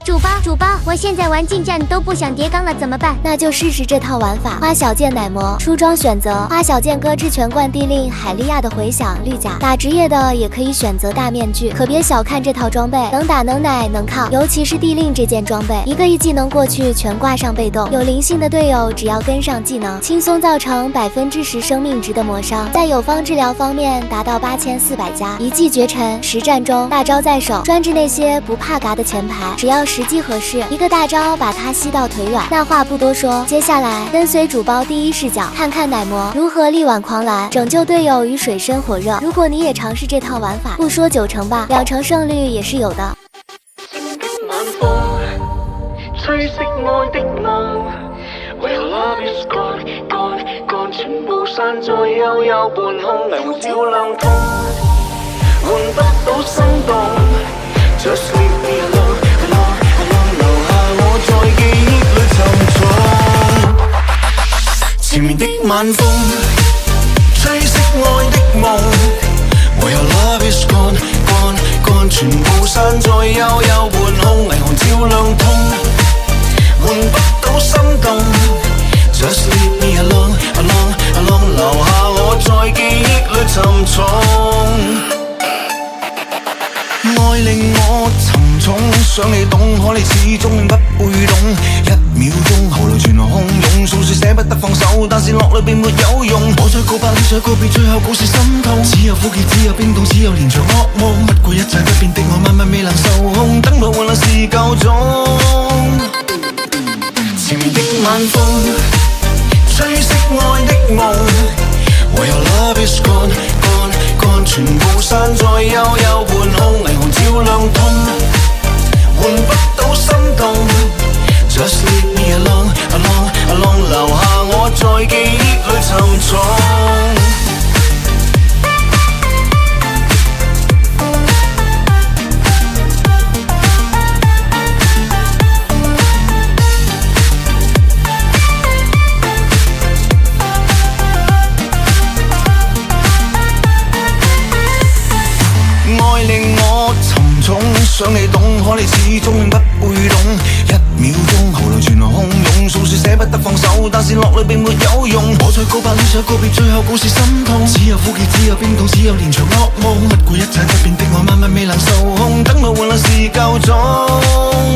主播，我现在玩近战都不想叠钢了，怎么办？那就试试这套玩法。花小剑奶魔出装选择花小剑歌之全冠地令海利亚的回响绿甲，打职业的也可以选择大面具。可别小看这套装备，能打能奶能抗，尤其是地令这件装备，一个技能过去全挂上被动，有灵性的队友只要跟上技能，轻松造成10%生命值的磨伤。在友方治疗方面达到8400加，一骑绝尘，实战中大招在手，专治那些不怕嘎的前排，只要时机合适，一个大招把他吸到腿软。那话不多说，接下来跟随主播第一视角，看看奶魔如何力挽狂澜，拯救队友于水深火热。如果你也尝试这套玩法，不说9成吧，2成胜率也是有的。吹熄愛的夢，為何 love is gone gone gone， 全部散在幽幽半空，霓虹照亮痛，換不到心動。Just leave me alone alone alone， 留下我在記憶裏沉重。前面的晚風，吹熄愛的夢，為何 love is gone gone gone， 全部散在幽幽半空，霓虹照亮痛。換不到心動 ，Just leave me alone alone alone， 留下我在記憶裏沉重。愛令我沉重，想你懂，可你始終不會懂。1秒鐘喉嚨全洶湧，訴說捨不得放手，但是落淚並沒有用。我再告白，你再告別，最後故事心痛。只有苦澀，只有冰凍，只有連場噩夢。不過一切不變的我，晚晚未能受控，等到換來是夠鐘。前面的晚風，吹熄愛的夢，為何 love is gone gone gone， 全部散在幽幽半空，霓虹照亮痛，換不到心動。Just leave me alone alone alone， 留下我在記憶裏沉重。愛令我沉重，想你懂，可你始終不會懂。1秒鐘喉嚨全洶湧，訴說捨不得放手，但是落淚並沒有用。我再告白，你再告別，最後故事心痛。只有苦澀，只有冰凍，只有連場噩夢。不顧一切不變的我，晚晚未能受控，等到換來是夠鐘。